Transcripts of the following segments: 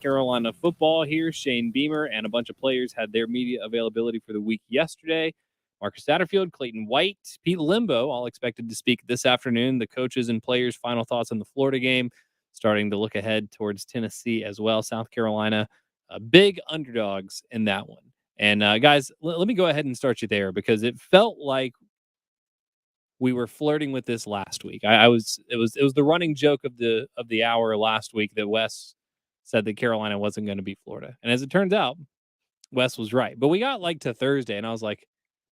Carolina football here. Shane Beamer and a bunch of players had their media availability for the week yesterday. Marcus Satterfield, Clayton White, Pete Limbo, all expected to speak this afternoon. The coaches and players' final thoughts on the Florida game, starting to look ahead towards Tennessee as well. South Carolina, big underdogs in that one. And guys, let me go ahead and start you there because it felt like we were flirting with this last week. It was the running joke of the hour last week that Wes said that Carolina wasn't going to beat Florida, and as it turns out, Wes was right. But we got like to Thursday, and I was like,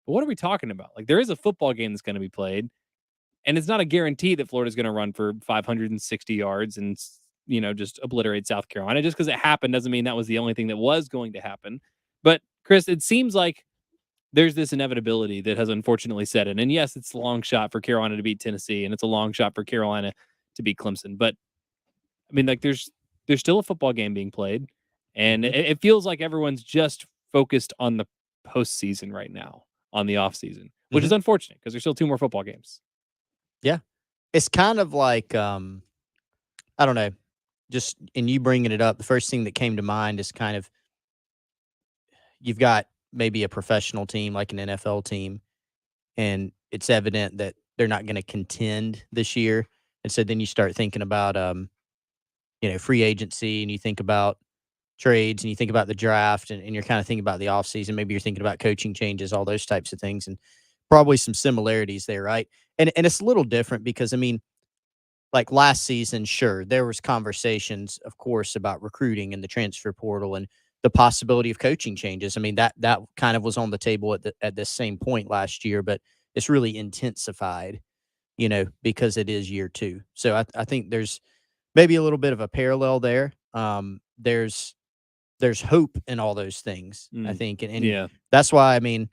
what are we talking about? Like, there is a football game that's going to be played, and it's not a guarantee that Florida's going to run for 560 yards and just obliterate South Carolina. Just because it happened doesn't mean that was the only thing that was going to happen. But Chris, it seems like there's this inevitability that has unfortunately set in. And yes, it's a long shot for Carolina to beat Tennessee, and it's a long shot for Carolina to beat Clemson. But I mean, like, there's still a football game being played, and it feels like everyone's just focused on the postseason right now, on the off season, which is unfortunate because there's still 2 more football games. Yeah, it's kind of like I don't know, just in you bringing it up, the first thing that came to mind is kind of you've got maybe a professional team like an NFL team, and it's evident that they're not going to contend this year. And so then you start thinking about, free agency, and you think about trades, and you think about the draft, and you're kind of thinking about the offseason. Maybe you're thinking about coaching changes, all those types of things, and probably some similarities there, right? And it's a little different because, I mean, like last season, sure, there was conversations, of course, about recruiting and the transfer portal and the possibility of coaching changes. I mean, that kind of was on the table at this same point last year, but it's really intensified, because it is year 2. So I think there's maybe a little bit of a parallel there. There's hope in all those things, I think, and Yeah. that's why, I mean,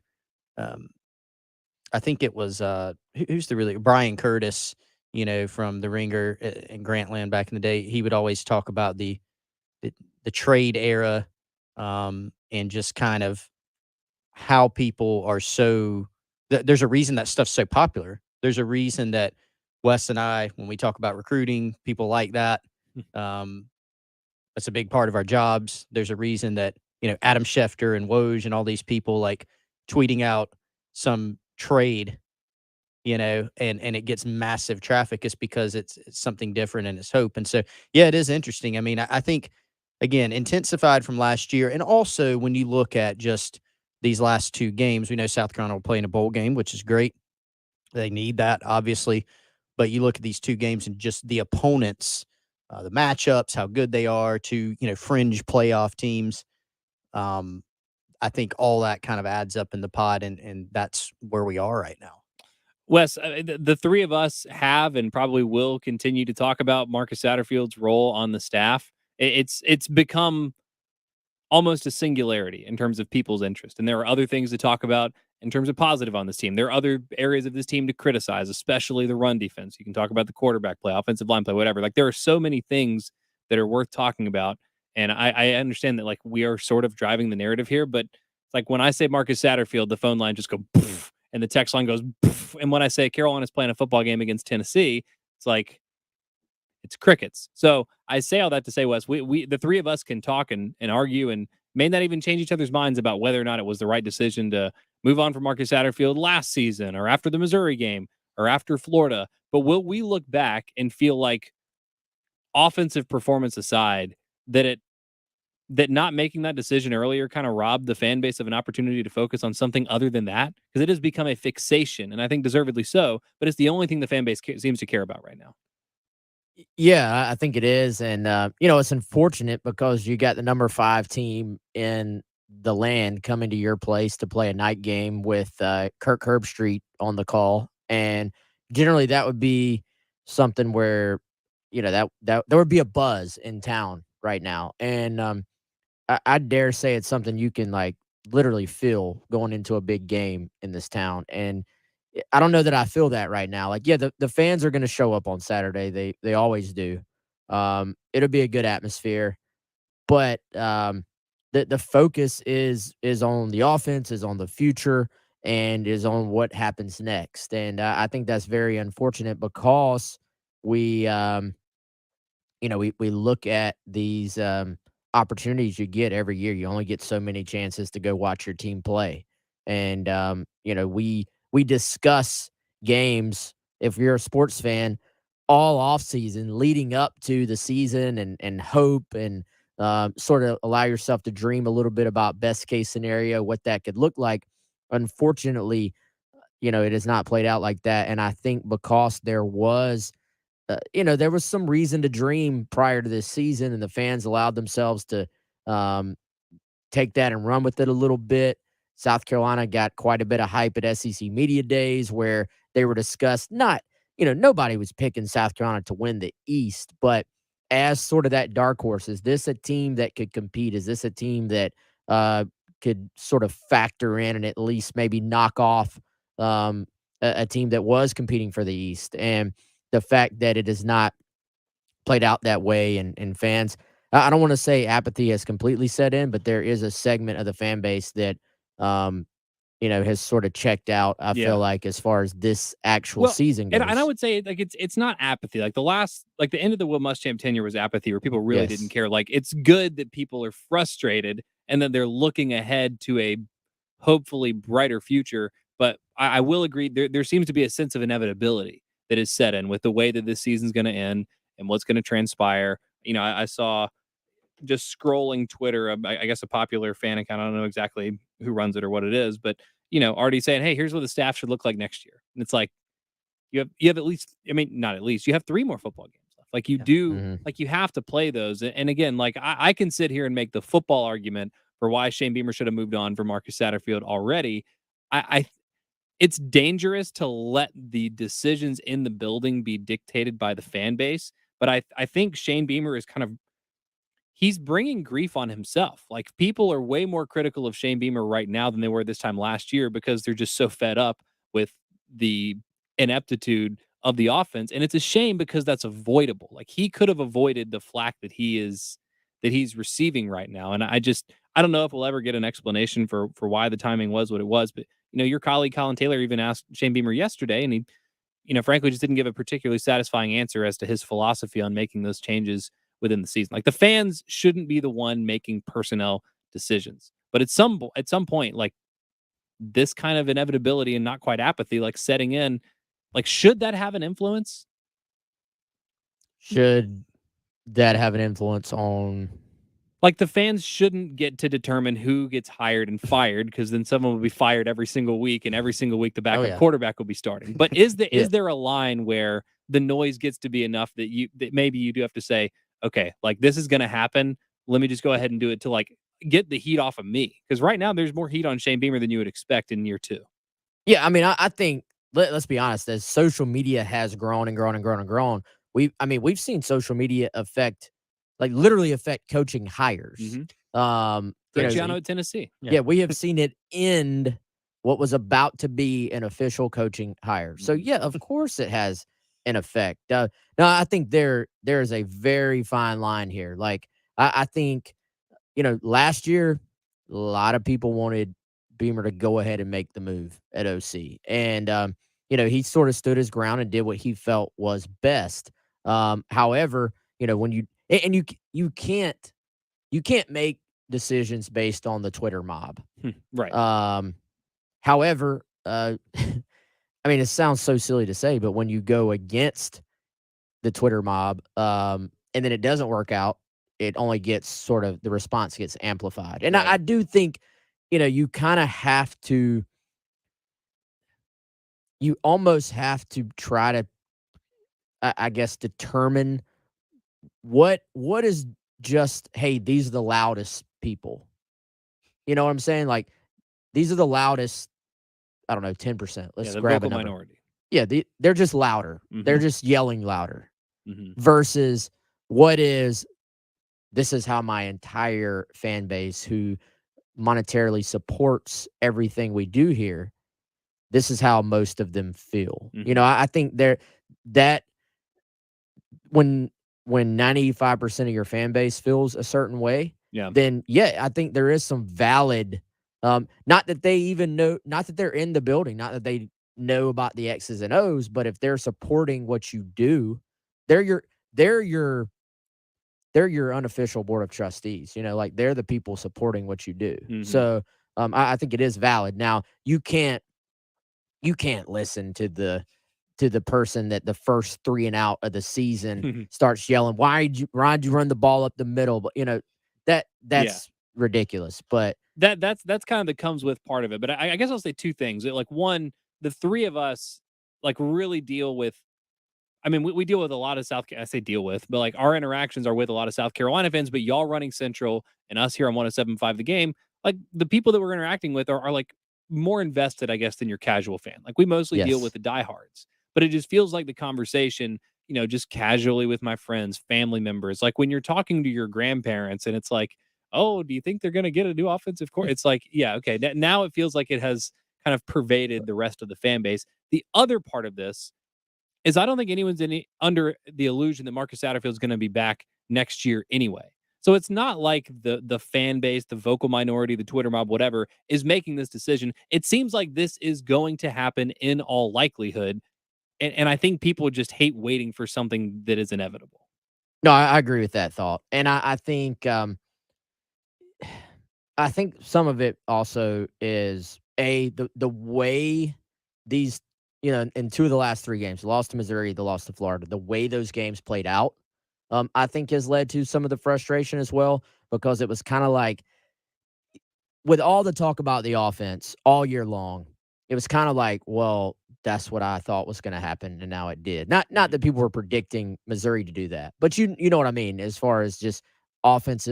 I think it was who's the really Brian Curtis, from the Ringer in Grantland back in the day. He would always talk about the trade era, and just kind of how people are so. There's a reason that stuff's so popular. There's a reason that Wes and I, when we talk about recruiting, people like that. That's a big part of our jobs. There's a reason that Adam Schefter and Woj and all these people like tweeting out some trade, and it gets massive traffic is because it's something different and it's hope. And so, yeah, it is interesting. I mean, I think, again, intensified from last year. And also when you look at just these last 2 games, we know South Carolina will play in a bowl game, which is great. They need that, obviously. But you look at these 2 games and just the opponents, the matchups, how good they are to, fringe playoff teams. I think all that kind of adds up in the pot, and that's where we are right now. Wes, the 3 of us have and probably will continue to talk about Marcus Satterfield's role on the staff. It's become almost a singularity in terms of people's interest. And there are other things to talk about in terms of positive on this team. There are other areas of this team to criticize, especially the run defense. You can talk about the quarterback play, offensive line play, whatever. Like, there are so many things that are worth talking about. And I understand that, like, we are sort of driving the narrative here, but it's like when I say Marcus Satterfield, the phone line just goes poof, and the text line goes poof. And when I say Carolina's playing a football game against Tennessee, it's like, it's crickets. So I say all that to say, Wes, we the 3 of us can talk and argue and may not even change each other's minds about whether or not it was the right decision to move on from Marcus Satterfield last season or after the Missouri game or after Florida. But will we look back and feel like, offensive performance aside, that not making that decision earlier kind of robbed the fan base of an opportunity to focus on something other than that? Because it has become a fixation, and I think deservedly so, but it's the only thing the fan base seems to care about right now. Yeah, I think it is. And, it's unfortunate because you got the number 5 team in the land coming to your place to play a night game with Kirk Herbstreit on the call. And generally that would be something where, that there would be a buzz in town right now. And I dare say it's something you can like literally feel going into a big game in this town. And I don't know that I feel that right now. Like, yeah, the fans are going to show up on Saturday. They always do. It'll be a good atmosphere, but the focus is on the offense, is on the future, and is on what happens next. And I think that's very unfortunate because we we look at these opportunities you get every year. You only get so many chances to go watch your team play. And we discuss games if you're a sports fan all off season leading up to the season and hope and sort of allow yourself to dream a little bit about best case scenario, what that could look like. Unfortunately, it has not played out like that. And I think because there was some reason to dream prior to this season, and the fans allowed themselves to um, take that and run with it a little bit. South Carolina got quite a bit of hype at SEC Media Days where they were discussed. Nobody was picking South Carolina to win the East, but as sort of that dark horse, is this a team that could compete? Is this a team that could sort of factor in and at least maybe knock off a team that was competing for the East? And the fact that it has not played out that way, and fans, I don't want to say apathy has completely set in, but there is a segment of the fan base that has sort of checked out, I Yeah. feel like, as far as this actual season goes. And I would say like it's not apathy. Like the end of the Will Muschamp tenure was apathy, where people really didn't Yes. care. Like it's good that people are frustrated and that they're looking ahead to a hopefully brighter future. But I will agree there seems to be a sense of inevitability that is set in with the way that this season's going to end and what's going to transpire. I saw just scrolling Twitter, I guess a popular fan account. I don't know exactly who runs it or what it is, but already saying, "Hey, here's what the staff should look like next year." And it's like you have at least, I mean, not at least, you have 3 more football games left. Like you do, Mhm. like you have to play those. And again, like I can sit here and make the football argument for why Shane Beamer should have moved on for Marcus Satterfield already. I It's dangerous to let the decisions in the building be dictated by the fan base. But I think Shane Beamer is kind of he's bringing grief on himself. Like people are way more critical of Shane Beamer right now than they were this time last year because they're just so fed up with the ineptitude of the offense. And it's a shame because that's avoidable. Like he could have avoided the flack that he's receiving right now. And I don't know if we'll ever get an explanation for why the timing was what it was. But your colleague Colin Taylor even asked Shane Beamer yesterday, and he frankly just didn't give a particularly satisfying answer as to his philosophy on making those changes within the season. Like the fans shouldn't be the one making personnel decisions. But at some point, like this kind of inevitability and not quite apathy, like setting in, like should that have an influence? Should that have an influence on? Like the fans shouldn't get to determine who gets hired and fired because then someone will be fired every single week, and every single week the Oh, backup yeah. quarterback will be starting. But is Yeah. there a line where the noise gets to be enough that maybe you do have to say, okay, like this is going to happen. Let me just go ahead and do it to like get the heat off of me, because right now there's more heat on Shane Beamer than you would expect in year 2. Yeah, I mean, I think let's be honest, as social media has grown and grown and grown and grown, we've seen social media literally affect coaching hires. Mm-hmm. Um, you know, Graziano at Tennessee. Yeah, we have seen it end what was about to be an official coaching hire. So yeah, of course it has an effect. No, I think there is a very fine line here. Like I think last year a lot of people wanted Beamer to go ahead and make the move at OC, and he sort of stood his ground and did what he felt was best. However, when you can't make decisions based on the Twitter mob. Right. However, I mean, it sounds so silly to say, but when you go against the Twitter mob, and then it doesn't work out, it only gets sort of the response gets amplified. And Right. I do think, you kind of have to, you almost have to try to, I guess, determine what is just, hey, these are the loudest people. You know what I'm saying? Like, these are the loudest, I don't know, 10%. Let's the grab a vocal number. minority. Yeah, they're just louder. They're Mhm. just yelling louder Mhm. versus this is how my entire fan base who monetarily supports everything we do here, this is how most of them feel. Mhm. I think that when 95% of your fan base feels a certain way, Yeah. then yeah, I think there is some valid not that they even know, not that they're in the building, not that they know about the X's and O's, but if they're supporting what you do, they're your they're your unofficial board of trustees. Like they're the people supporting what you do. Mhm. So I think it is valid. Now you can't listen to the person that the first 3 and out of the season starts yelling, why'd you run the ball up the middle? But Yeah. that's ridiculous. But That's kind of that comes with part of it. But I guess I'll say two things. Like one, the three of us like really deal with. I mean, we deal with a lot of I say deal with, but like our interactions are with a lot of South Carolina fans. But y'all running Central and us here on 107.5 The Game, like the people that we're interacting with are like more invested, I guess, than your casual fan. Like we mostly deal with yes, the diehards, but it just feels like the conversation, just casually with my friends, family members, like when you're talking to your grandparents and it's like, oh, do you think they're going to get a new offensive court? It's like, yeah, okay. Now it feels like it has kind of pervaded the rest of the fan base. The other part of this is I don't think anyone's under the illusion that Marcus Satterfield is going to be back next year anyway. So it's not like the fan base, the vocal minority, the Twitter mob, whatever, is making this decision. It seems like this is going to happen in all likelihood. And I think people just hate waiting for something that is inevitable. no, I agree with that thought, and I think some of it also is the way these in 2 of the last 3 games, the loss to Missouri, the loss to Florida, the way those games played out, I think has led to some of the frustration as well because it was kind of like with all the talk about the offense all year long, it was kind of like, well, that's what I thought was going to happen, and now it did. Not that people were predicting Missouri to do that, but you know what I mean as far as just offense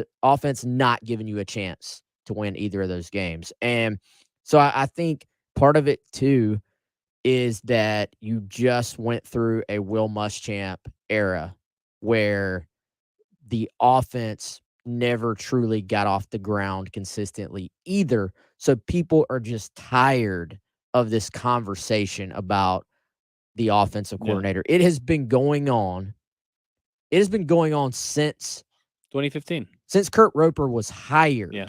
not giving you a chance to win either of those games. And so I think part of it too is that you just went through a Will Muschamp era where the offense never truly got off the ground consistently either. So people are just tired of this conversation about the offensive Yeah. coordinator. It has been going on. It has been going on since 2015. Kurt Roper was hired. Yeah.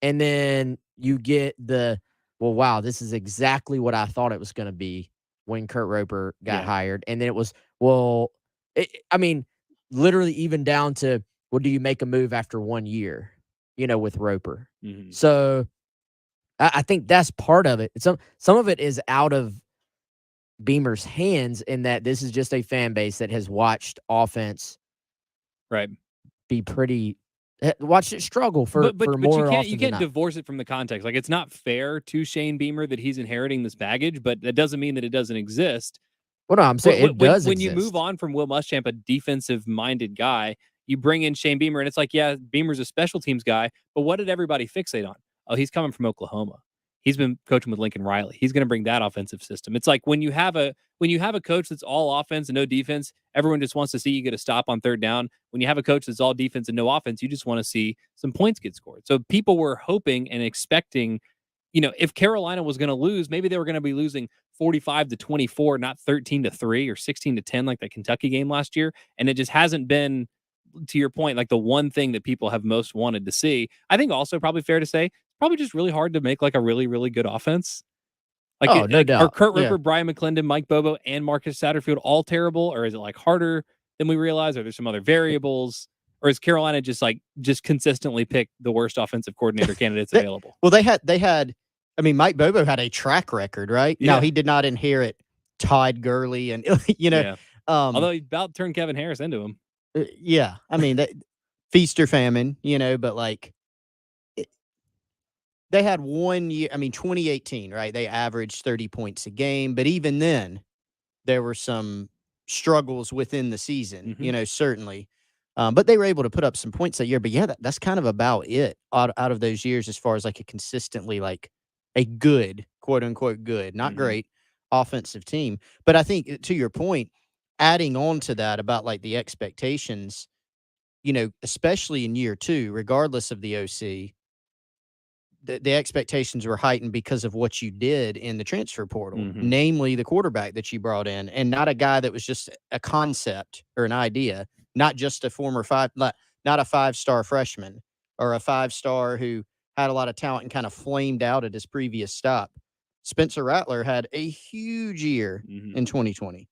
And then you get well, wow, this is exactly what I thought it was going to be when Kurt Roper got hired. And then it was, well, I mean, literally even down to, well, do you make a move after 1 year, with Roper? Mm-hmm. So I think that's part of it. Some of it is out of Beamer's hands in that this is just a fan base that has watched offense right be pretty watched it struggle for more you often than can't not. divorce it from the context. Like it's not fair to Shane Beamer that he's inheriting this baggage, but that doesn't mean that it doesn't exist. Well, no, I'm saying it does when exist. you move on from Will Muschamp, a defensive minded guy, you bring in Shane Beamer, and it's like, yeah, Beamer's a special teams guy, but what did everybody fixate on? Oh, he's coming from Oklahoma. He's been coaching with Lincoln Riley. He's going to bring that offensive system. It's like when you have a coach that's all offense and no defense, everyone just wants to see you get a stop on third down. When you have a coach that's all defense and no offense, you just want to see some points get scored. So people were hoping and expecting, if Carolina was going to lose, maybe they were going to be losing 45-24, not 13-3 or 16-10 like the Kentucky game last year. And it just hasn't been, to your point, like the one thing that people have most wanted to see. I think also probably fair to say, probably just really hard to make like a really, really good offense. Like, no doubt. Are Kurt Roper, Brian McClendon, Mike Bobo, and Marcus Satterfield all terrible? Or is it like harder than we realize? Are there some other variables? Or is Carolina just consistently pick the worst offensive coordinator candidates available? Well, they had. I mean, Mike Bobo had a track record, right? Yeah. Now he did not inherit Todd Gurley, and Yeah. Although he about turned Kevin Harris into him. Yeah, I mean, feast or famine, but like they had 1 year. I mean, 2018, right? They averaged 30 points a game, but even then, there were some struggles within the season, certainly. But they were able to put up some points that year. But yeah, that's kind of about it out of those years as far as like a consistently like a good, quote unquote, good, not great offensive team. But I think to your point, adding on to that about like the expectations, especially in year 2, regardless of the OC, the expectations were heightened because of what you did in the transfer portal, namely the quarterback that you brought in, and not a guy that was just a concept or an idea, not just a former not a 5-star freshman or a 5-star who had a lot of talent and kind of flamed out at his previous stop. Spencer Rattler had a huge year in 2020.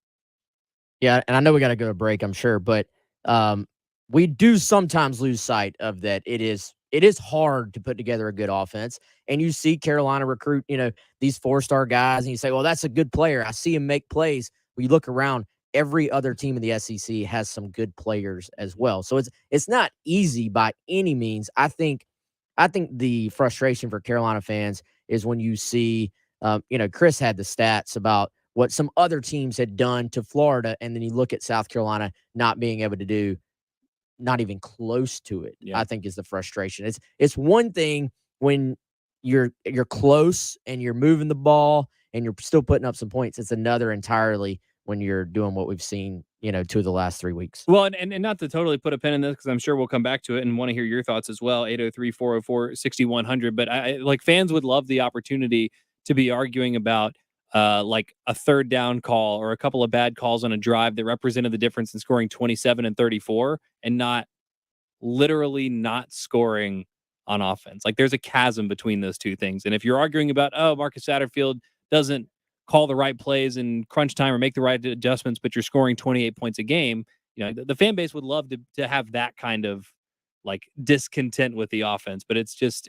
Yeah, and I know we got to go to break, I'm sure, but we do sometimes lose sight of that. It is hard to put together a good offense. And you see Carolina recruit, these 4-star guys, and you say, well, that's a good player. I see him make plays. When you look around, every other team in the SEC has some good players as well. So it's not easy by any means. I think the frustration for Carolina fans is when you see, Chris had the stats about what some other teams had done to Florida, and then you look at South Carolina not being able to do not even close to it. Yeah. I think is the frustration. It's one thing when you're close and you're moving the ball and you're still putting up some points. It's another entirely when you're doing what we've seen, 2 of the last 3 weeks. Well, and not to totally put a pin in this, because I'm sure we'll come back to it and want to hear your thoughts as well. 803-404-6100. But I like, fans would love the opportunity to be arguing about like a third down call or a couple of bad calls on a drive that represented the difference in scoring 27 and 34 and not literally not scoring on offense. Like, there's a chasm between those two things. And if you're arguing about, Marcus Satterfield doesn't call the right plays in crunch time or make the right adjustments, but you're scoring 28 points a game, the fan base would love to have that kind of like discontent with the offense, but it's just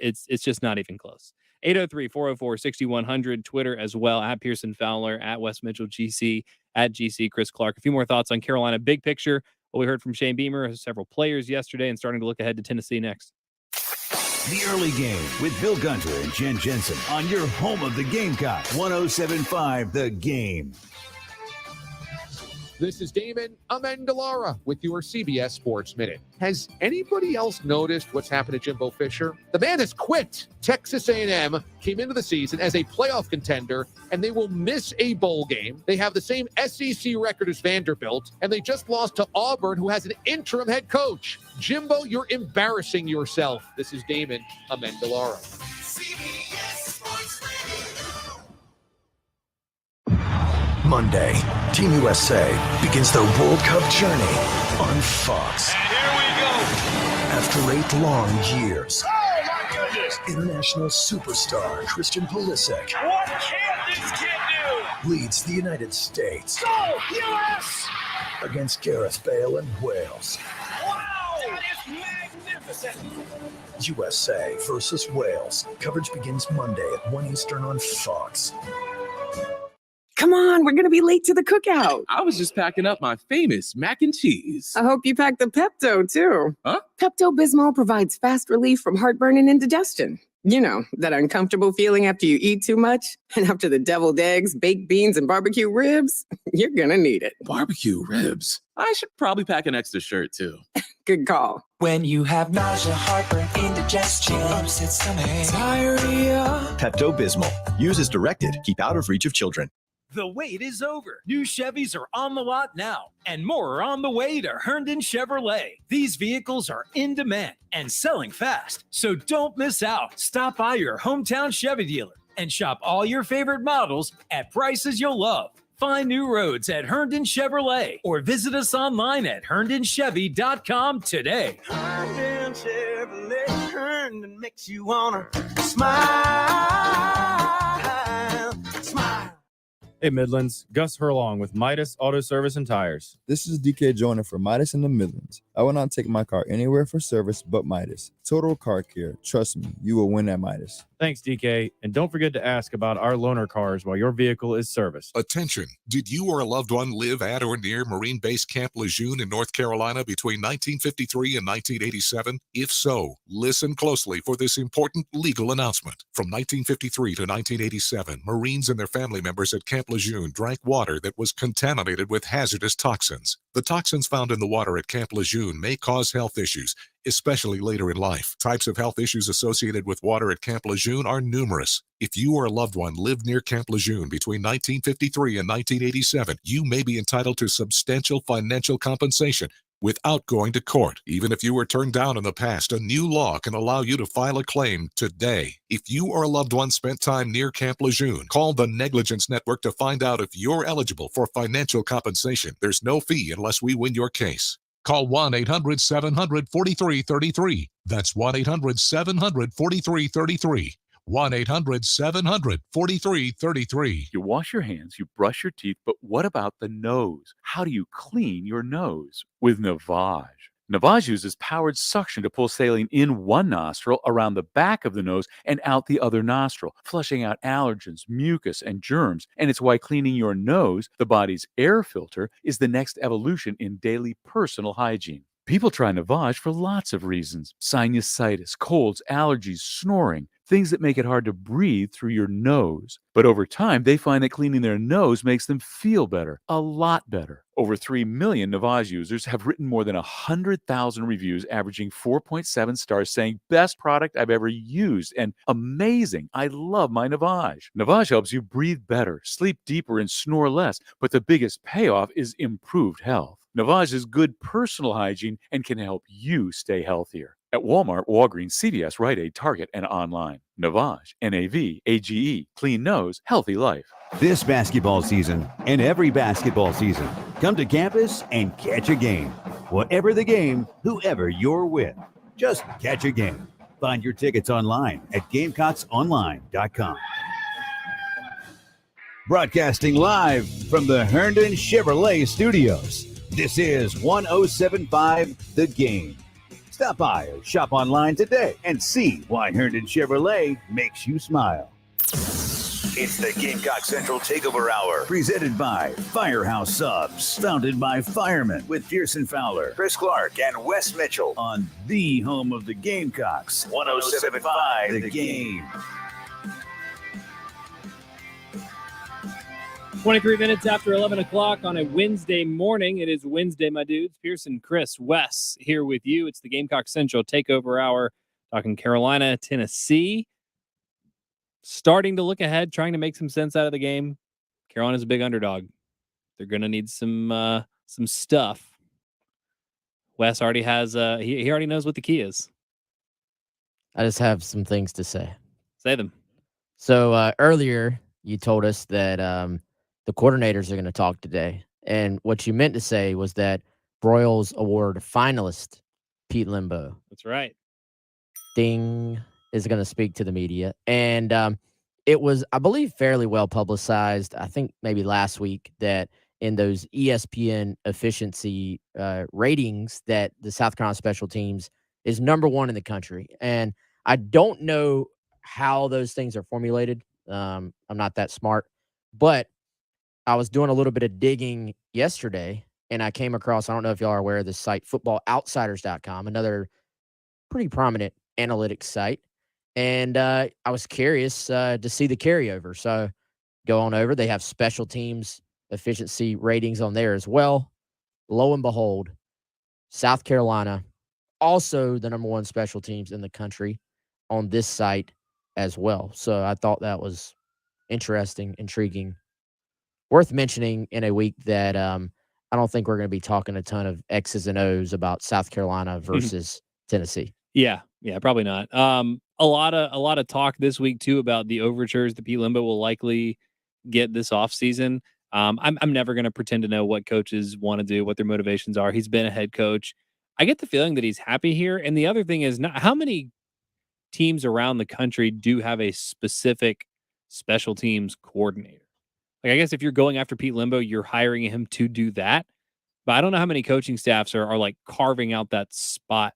not even close. 803-404-6100, Twitter as well, at Pearson Fowler, at Wes Mitchell GC, at GC Chris Clark. A few more thoughts on Carolina big picture. What we heard from Shane Beamer, several players yesterday, and starting to look ahead to Tennessee next. The Early Game with Bill Gunter and Jen Jensen on your home of the Gamecock, 107.5 The Game. This is Damon Amendolara with your CBS Sports Minute. Has anybody else noticed what's happened to Jimbo Fisher? The man has quit. Texas A&M came into the season as a playoff contender, and they will miss a bowl game. They have the same SEC record as Vanderbilt, and they just lost to Auburn, who has an interim head coach. Jimbo, you're embarrassing yourself. This is Damon Amendolara. CBS Sports Radio. Monday, Team USA begins their World Cup journey on Fox. And here we go. After 8 long years, Oh, my goodness. international superstar Christian Pulisic What can this kid do? leads the United States Go, U.S. against Gareth Bale and Wales. Wow, that is magnificent. USA versus Wales. Coverage begins Monday at 1 Eastern on Fox. Come on, we're going to be late to the cookout. I was just packing up my famous mac and cheese. I hope you packed the Pepto, too. Huh? Pepto-Bismol provides fast relief from heartburn and indigestion. You know, that uncomfortable feeling after you eat too much. And after the deviled eggs, baked beans, and barbecue ribs, you're going to need it. Barbecue ribs. I should probably pack an extra shirt, too. Good call. When you have nausea, heartburn, indigestion, upset stomach, diarrhea. Pepto-Bismol. Use as directed. Keep out of reach of children. The wait is over. New Chevys are on the lot now, and more are on the way to Herndon Chevrolet. These vehicles are in demand and selling fast, so don't miss out. Stop by your hometown Chevy dealer and shop all your favorite models at prices you'll love. Find new roads at Herndon Chevrolet or visit us online at HerndonChevy.com today. Herndon Chevrolet, Herndon makes you wanna smile, smile. Hey Midlands, Gus Hurlong with Midas Auto Service and Tires. This is DK Jonah for Midas in the Midlands. I will not take my car anywhere for service but Midas. Total car care. Trust me, you will win at Midas. Thanks, DK. And don't forget to ask about our loaner cars while your vehicle is serviced. Attention. Did you or a loved one live at or near Marine Base Camp Lejeune in North Carolina between 1953 and 1987? If so, listen closely for this important legal announcement. From 1953 to 1987, Marines and their family members at Camp Lejeune drank water that was contaminated with hazardous toxins. The toxins found in the water at Camp Lejeune may cause health issues, especially later in life. Types of health issues associated with water at Camp Lejeune are numerous. If you or a loved one lived near Camp Lejeune between 1953 and 1987, you may be entitled to substantial financial compensation without going to court. Even if you were turned down in the past, a new law can allow you to file a claim today. If you or a loved one spent time near Camp Lejeune, call the Negligence Network to find out if you're eligible for financial compensation. There's no fee unless we win your case. Call 1-800-700-4333. That's 1-800-700-4333. 1-800-700-4333. You wash your hands, you brush your teeth, but what about the nose? How do you clean your nose? With Navage. Navage uses powered suction to pull saline in one nostril, around the back of the nose, and out the other nostril, flushing out allergens, mucus, and germs. And it's why cleaning your nose, the body's air filter, is the next evolution in daily personal hygiene. People try Navage for lots of reasons: sinusitis, colds, allergies, snoring, things that make it hard to breathe through your nose. But over time, they find that cleaning their nose makes them feel better, a lot better. Over 3 million Navage users have written more than 100,000 reviews, averaging 4.7 stars, saying, "Best product I've ever used," and "Amazing, I love my Navage." Navage helps you breathe better, sleep deeper, and snore less, but the biggest payoff is improved health. Navage is good personal hygiene and can help you stay healthier. At Walmart, Walgreens, CVS, Rite Aid, Target, and online. Navage, Navage, clean nose, healthy life. This basketball season and every basketball season, come to campus and catch a game. Whatever the game, whoever you're with, just catch a game. Find your tickets online at GamecockSonline.com. Broadcasting live from the Herndon Chevrolet Studios, this is 107.5 The Game. Stop by or shop online today and see why Herndon Chevrolet makes you smile. It's the Gamecock Central Takeover Hour, presented by Firehouse Subs, founded by firemen with Pearson Fowler, Chris Clark, and Wes Mitchell on the home of the Gamecocks, 107.5 The Game. 23 minutes after 11 o'clock on a Wednesday morning. It is Wednesday, my dudes. Pearson, Chris, Wes here with you. It's the Gamecock Central Takeover Hour, talking Carolina, Tennessee. Starting to look ahead, trying to make some sense out of the game. Carolina's a big underdog. They're going to need some stuff. Wes already has, he already knows what the key is. I just have some things to say. Say them. So earlier, you told us that the coordinators are going to talk today. And what you meant to say was that Broyles Award finalist Pete Limbo. That's right. Ding is going to speak to the media. And it was, I believe, fairly well publicized. I think maybe last week that in those ESPN efficiency ratings that the South Carolina special teams is #1 in the country. And I don't know how those things are formulated. I'm not that smart, but I was doing a little bit of digging yesterday and I came across, I don't know if y'all are aware of this site, footballoutsiders.com, another pretty prominent analytics site. And I was curious to see the carryover. So go on over. They have special teams efficiency ratings on there as well. Lo and behold, South Carolina, also the #1 special teams in the country on this site as well. So I thought that was interesting, intriguing, worth mentioning in a week that I don't think we're going to be talking a ton of X's and O's about South Carolina versus Tennessee. Yeah, probably not. A lot of talk this week too about the overtures that Pete Limbo will likely get this offseason. I'm never going to pretend to know what coaches want to do, what their motivations are. He's been a head coach. I get the feeling that he's happy here. And the other thing is, not how many teams around the country do have a specific special teams coordinator. Like, I guess if you're going after Pete Limbo, you're hiring him to do that. But I don't know how many coaching staffs are like carving out that spot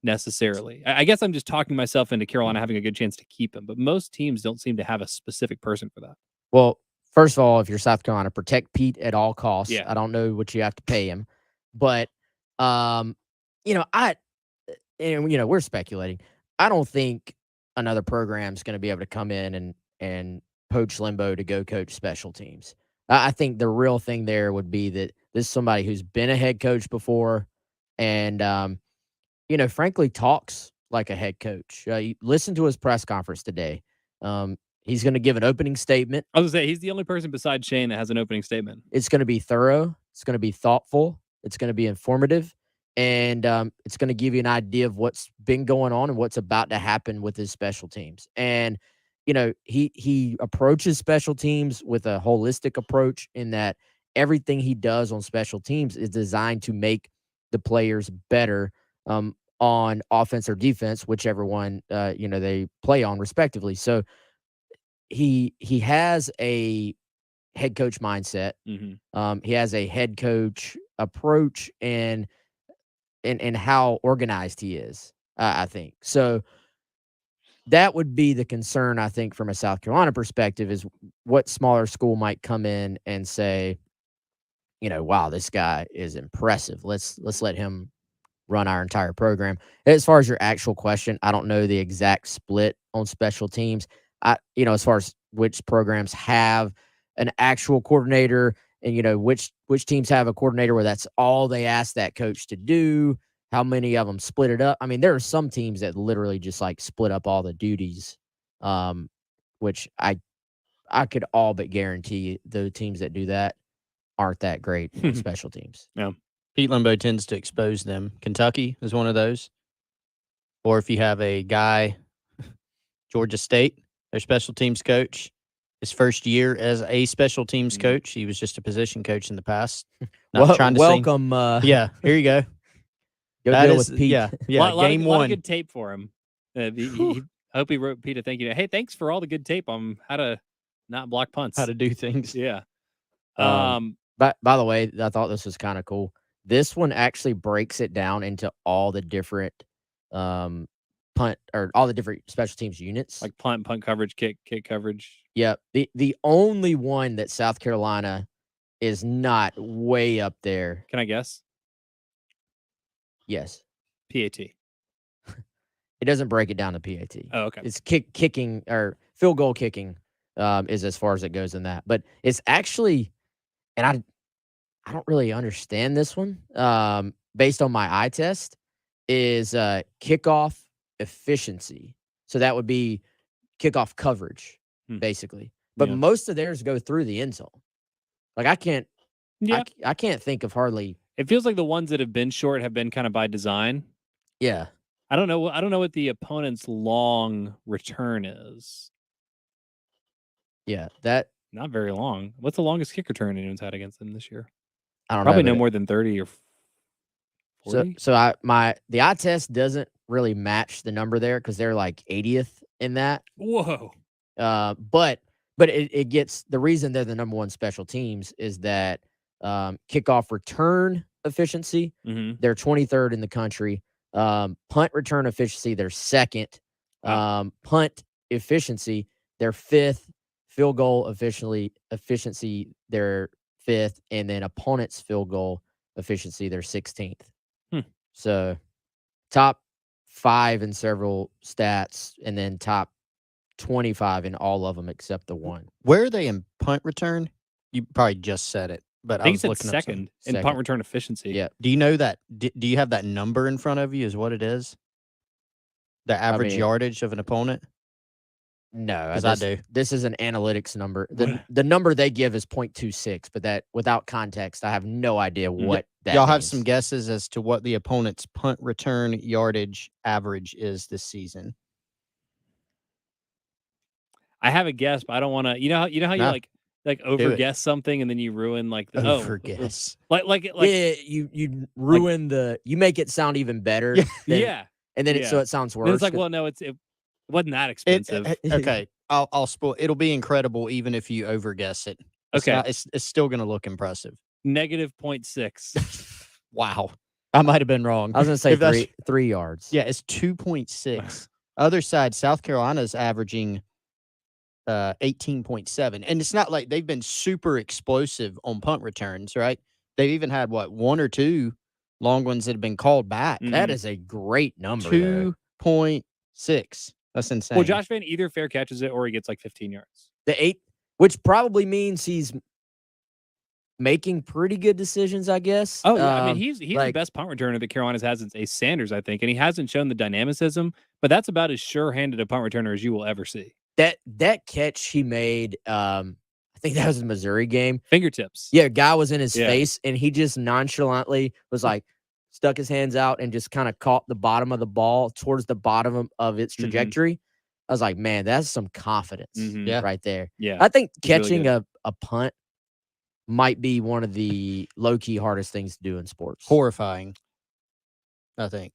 necessarily. I guess I'm just talking myself into Carolina having a good chance to keep him, but most teams don't seem to have a specific person for that. Well, first of all, if you're South Carolina, protect Pete at all costs. Yeah. I don't know what you have to pay him, but we're speculating. I don't think another program's going to be able to come in and poach Limbo to go coach special teams. I think the real thing there would be that this is somebody who's been a head coach before and, frankly, talks like a head coach. You listen to his press conference today. He's going to give an opening statement. I was going to say, he's the only person besides Shane that has an opening statement. It's going to be thorough. It's going to be thoughtful. It's going to be informative. And it's going to give you an idea of what's been going on and what's about to happen with his special teams. And, he approaches special teams with a holistic approach in that everything he does on special teams is designed to make the players better on offense or defense, whichever one, they play on respectively. So he has a head coach mindset. Mm-hmm. He has a head coach approach, and and how organized he is. I think so. That would be the concern, I think, from a South Carolina perspective, is what smaller school might come in and say, wow, this guy is impressive. Let's let him run our entire program. As far as your actual question, I don't know the exact split on special teams. As far as which programs have an actual coordinator and, which teams have a coordinator where that's all they ask that coach to do, how many of them split it up. I mean, there are some teams that literally just like split up all the duties, which I could all but guarantee the teams that do that aren't that great on special teams. No. Pete Limbo tends to expose them. Kentucky is one of those. Or if you have a guy, Georgia State, their special teams coach, his first year as a special teams coach, he was just a position coach in the past. Not trying to welcome. Yeah, here you go. Go deal with Pete. Yeah, game one. A lot of good tape for him. I hope he wrote Pete a thank you. Hey, thanks for all the good tape on how to not block punts. How to do things. Yeah. But by the way, I thought this was kind of cool. This one actually breaks it down into all the different punt or all the different special teams units, like punt coverage, kick coverage. Yeah. The only one that South Carolina is not way up there. Can I guess? Yes. PAT. It doesn't break it down to PAT. Oh, okay. It's kicking or field goal kicking is as far as it goes in that. But it's actually, and I don't really understand this one based on my eye test, is kickoff efficiency. So that would be kickoff coverage, basically. But most of theirs go through the end zone. Like I can't think of hardly. It feels like the ones that have been short have been kind of by design. Yeah. I don't know what the opponent's long return is. Yeah, that not very long. What's the longest kick return anyone's had against them this year? I don't Probably know. no more than 30 or 40. So the eye test doesn't really match the number there because they're like 80th in that. Whoa. But it gets the reason they're the number one special teams is that kickoff return efficiency, they're 23rd in the country. Punt return efficiency, they're second. Punt efficiency, they're fifth. Field goal efficiency, they're fifth, and then opponent's field goal efficiency, they're 16th. So top 5 in several stats, and then top 25 in all of them except the one. Where are they in punt return? You probably just said it, but I think was looking it's second in punt return efficiency. Yeah. Do you know that? Do you have that number in front of you? Is what it is? The average yardage of an opponent? No, I do. This is an analytics number. The number they give is 0.26, but that without context, I have no idea what that Y'all means. have some guesses as to what the opponent's punt return yardage average is this season? Uh, I have a guess, but I don't want to. You know how you like overguess something and then you ruin like the overguess. Like yeah, you ruin you make it sound even better. Yeah. And then so it sounds worse. And it's like, well, no, it wasn't that expensive. Okay, I'll spoil. It'll be incredible even if you overguess it. It's still going to look impressive. -0.6. Wow, I might have been wrong. I was going to say 3 yards. Yeah, it's 2.6. Other side, South Carolina's averaging 18.7, and it's not like they've been super explosive on punt returns, right? They've even had one or two long ones that have been called back. That is a great number. 2.6. That's insane. Well, Josh Van either fair catches it or he gets like 15 yards. The 8, which probably means he's making pretty good decisions, I guess. Oh, yeah. I mean, he's the best punt returner that Carolina's had since Ace Sanders, I think, and he hasn't shown the dynamicism, but that's about as sure-handed a punt returner as you will ever see. That catch he made, I think that was the Missouri game. Fingertips. Yeah, guy was in his face, and he just nonchalantly was like, stuck his hands out and just kind of caught the bottom of the ball towards the bottom of its trajectory. I was like, man, that's some confidence right there. Yeah. I think catching really a punt might be one of the low-key hardest things to do in sports. Horrifying, I think.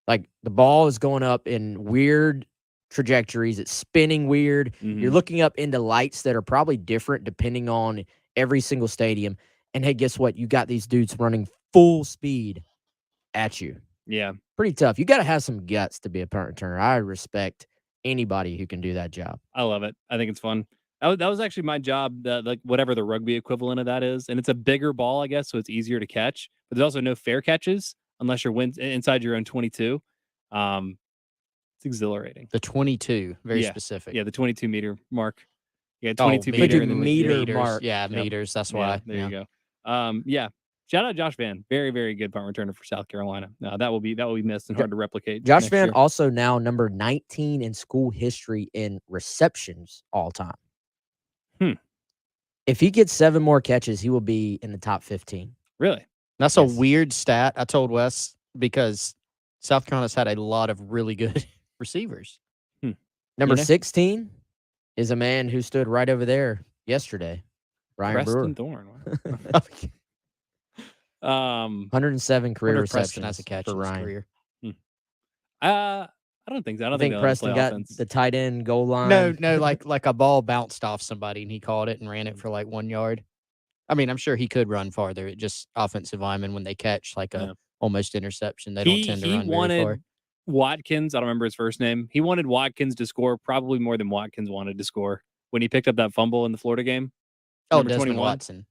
Like, the ball is going up in weird trajectories. It's spinning weird. You're looking up into lights that are probably different depending on every single stadium. And hey, guess what? You got these dudes running full speed at you. Yeah. Pretty tough. You got to have some guts to be a punt returner. I respect anybody who can do that job. I love it. I think it's fun. That was actually my job, like whatever the rugby equivalent of that is. And it's a bigger ball, I guess, so it's easier to catch. But there's also no fair catches unless you're inside your own 22. It's exhilarating. The 22, very Yeah. specific. Yeah, the 22 meter mark. Yeah, 22 meter, and then meter mark. Yeah, Yep. meters. That's Yeah, why. there you go. Yeah. Shout out Josh Van. Very, very good punt returner for South Carolina. That will be missed and hard to replicate. Josh next Van year. also now number 19 in school history in receptions all time. If he gets 7 more catches, he will be in the top 15. Really? That's a weird stat. I told Wes because South Carolina's had a lot of really good receivers. Number 16 is a man who stood right over there yesterday, Brian Preston Brewer. Thorne. 107 career receptions has a catch for in his Ryan. career. I don't think so. I don't think think Preston got offense. the tight end goal line. No, like a ball bounced off somebody and he caught it and ran it for like 1 yard. I mean, I'm sure he could run farther. It just offensive linemen when they catch like a almost interception, they don't tend to run very far. Watkins, I don't remember his first name. He wanted Watkins to score probably more than Watkins wanted to score when he picked up that fumble in the Florida game. Oh, Number Desmond 21. Watson.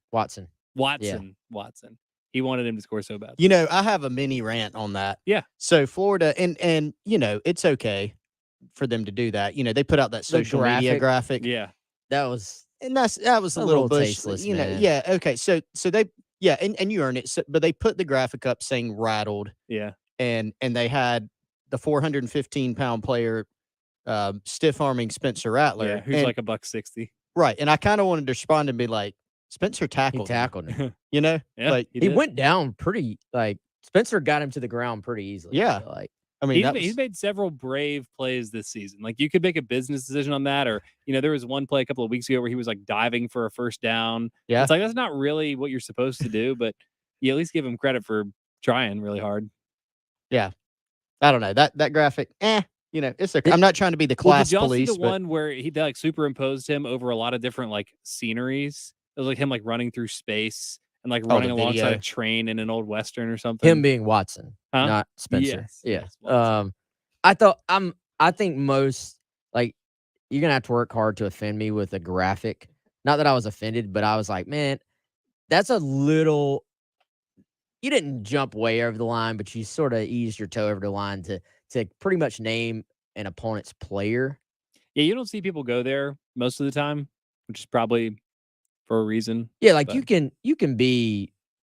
Watson. He wanted him to score so bad. You know, I have a mini rant on that. Yeah. So Florida, and you know, it's okay for them to do that. You know, they put out that social media graphic. Yeah. That was that was a little bush, tasteless, you know. man. Yeah. Okay. So they and you earn it. So, but they put the graphic up saying rattled. Yeah. And they had the 415-pound player stiff arming Spencer Rattler. Yeah, who's like $160. Right. And I kind of wanted to respond and be like, Spencer tackled him. You know? Yeah, like he went down pretty Spencer got him to the ground pretty easily. Yeah. I mean, he's made several brave plays this season. Like you could make a business decision on that, or there was one play a couple of weeks ago where he was like diving for a first down. Yeah, it's like that's not really what you're supposed to do, but you at least give him credit for trying really hard. Yeah, I don't know that graphic. It's okay. I'm not trying to be the class did y'all police. See the one where he like superimposed him over a lot of different like sceneries. It was like him like running through space and like running alongside a train in an old Western or something. Him being Watson, not Spencer. Yes, I think most you're gonna have to work hard to offend me with a graphic. Not that I was offended, but I was like, man, that's a little. You didn't jump way over the line, but you sort of eased your toe over the line to pretty much name an opponent's player. Yeah, you don't see people go there most of the time, which is probably for a reason. Yeah, you can be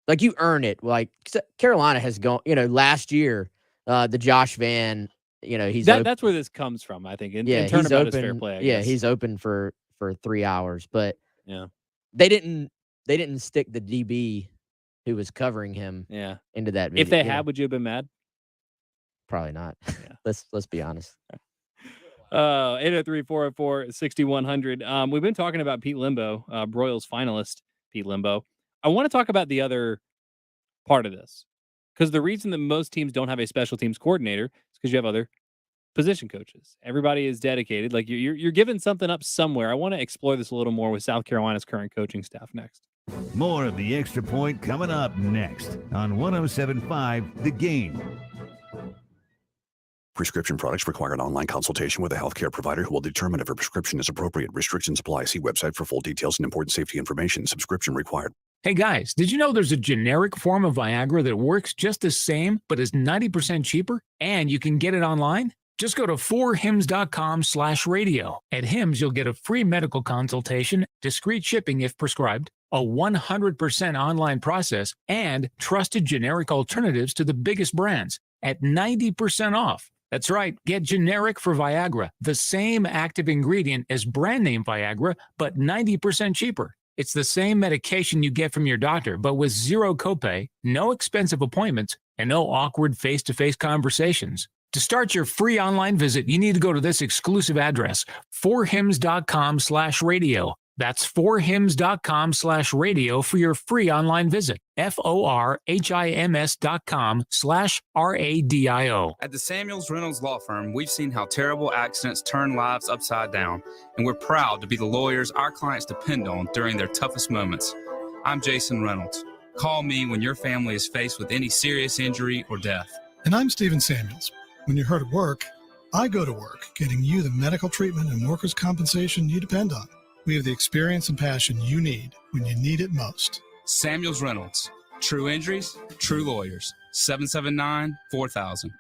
like you earn it. Like Carolina has gone, last year, the Josh Van, that's where this comes from, I think. In turnabout is fair play. I guess. He's open for 3 hours, but yeah, they didn't stick the DB who was covering him into that video. If they had, would you have been mad? Probably not. Yeah. Let's be honest. 803-404-6100. We've been talking about Pete Limbo, Broyles finalist Pete Limbo. I want to talk about the other part of this, because the reason that most teams don't have a special teams coordinator is because you have other position coaches. Everybody is dedicated. Like you're giving something up somewhere. I want to explore this a little more with South Carolina's current coaching staff next. More of the Extra Point coming up next on 107.5 The Game. Prescription products require an online consultation with a healthcare provider who will determine if a prescription is appropriate. Restrictions apply. See website for full details and important safety information. Subscription required. Hey guys, did you know there's a generic form of Viagra that works just the same but is 90% cheaper? And you can get it online? Just go to 4hims.com/radio. At Hims, you'll get a free medical consultation, discreet shipping if prescribed, a 100% online process, and trusted generic alternatives to the biggest brands at 90% off. That's right, get generic for Viagra, the same active ingredient as brand name Viagra, but 90% cheaper. It's the same medication you get from your doctor, but with zero copay, no expensive appointments, and no awkward face-to-face conversations. To start your free online visit, you need to go to this exclusive address, 4hims.com/radio. That's 4hims.com/radio for your free online visit. FORHIMS.com/RADIO. At the Samuels Reynolds Law Firm, we've seen how terrible accidents turn lives upside down, and we're proud to be the lawyers our clients depend on during their toughest moments. I'm Jason Reynolds. Call me when your family is faced with any serious injury or death. And I'm Stephen Samuels. When you're hurt at work, I go to work, getting you the medical treatment and workers' compensation you depend on. We have the experience and passion you need when you need it most. Samuels Reynolds. True injuries, true lawyers. 779-4000.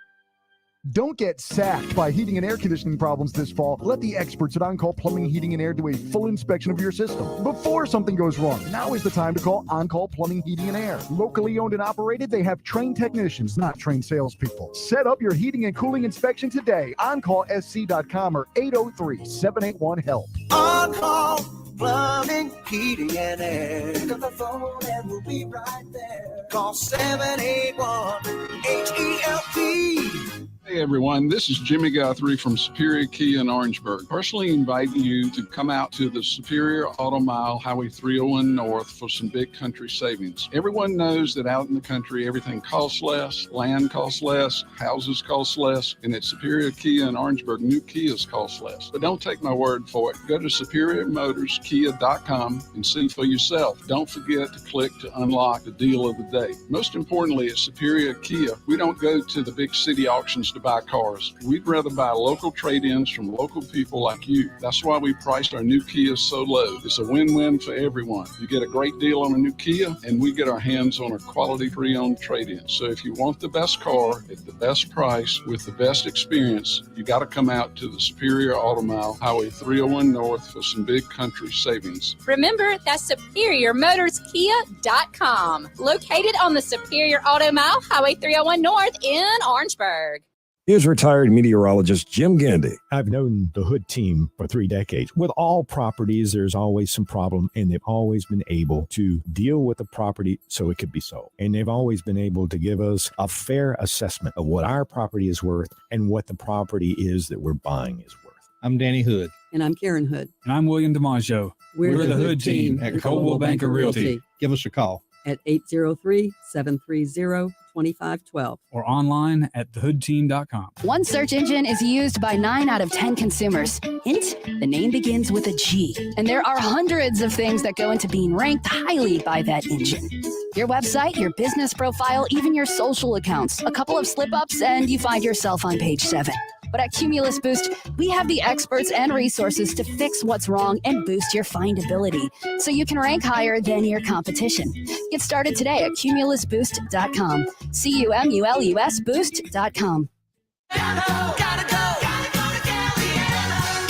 Don't get sacked by heating and air conditioning problems this fall. Let the experts at On-Call Plumbing, Heating, and Air do a full inspection of your system before something goes wrong. Now is the time to call On-Call Plumbing, Heating, and Air. Locally owned and operated, they have trained technicians, not trained salespeople. Set up your heating and cooling inspection today. OnCallSC.com or 803-781-HELP. On-Call Plumbing, Heating, and Air. Pick up the phone and we'll be right there. Call 781-HELP. Hey everyone, this is Jimmy Guthrie from Superior Kia in Orangeburg. Personally inviting you to come out to the Superior Auto Mile, Highway 301 North for some big country savings. Everyone knows that out in the country, everything costs less, land costs less, houses cost less, and at Superior Kia in Orangeburg, new Kias cost less. But don't take my word for it. Go to SuperiorMotorsKia.com and see for yourself. Don't forget to click to unlock the deal of the day. Most importantly, at Superior Kia, we don't go to the big city auctions to buy cars. We'd rather buy local trade-ins from local people like you. That's why we priced our new Kias so low. It's a win-win for everyone. You get a great deal on a new Kia, and we get our hands on a quality pre-owned trade-in. So if you want the best car at the best price with the best experience, you got to come out to the Superior Auto Mile, Highway 301 North for some big country savings. Remember, that's SuperiorMotorsKia.com. Located on the Superior Auto Mile, Highway 301 North in Orangeburg. Here's retired meteorologist Jim Gandy. I've known the Hood team for 3 decades. With all properties, there's always some problem, and they've always been able to deal with the property so it could be sold. And they've always been able to give us a fair assessment of what our property is worth and what the property is that we're buying is worth. I'm Danny Hood. And I'm Karen Hood. And I'm William DiMaggio. We're the Hood team at Coldwell Banker Realty. Give us a call. At 803-730-2512. Or online at thehoodteam.com. One search engine is used by 9 out of 10 consumers. Hint, the name begins with a G. And there are hundreds of things that go into being ranked highly by that engine. Your website, your business profile, even your social accounts. A couple of slip-ups and you find yourself on page 7. But at Cumulus Boost, we have the experts and resources to fix what's wrong and boost your findability so you can rank higher than your competition. Get started today at cumulusboost.com. CUMULUS boost.com.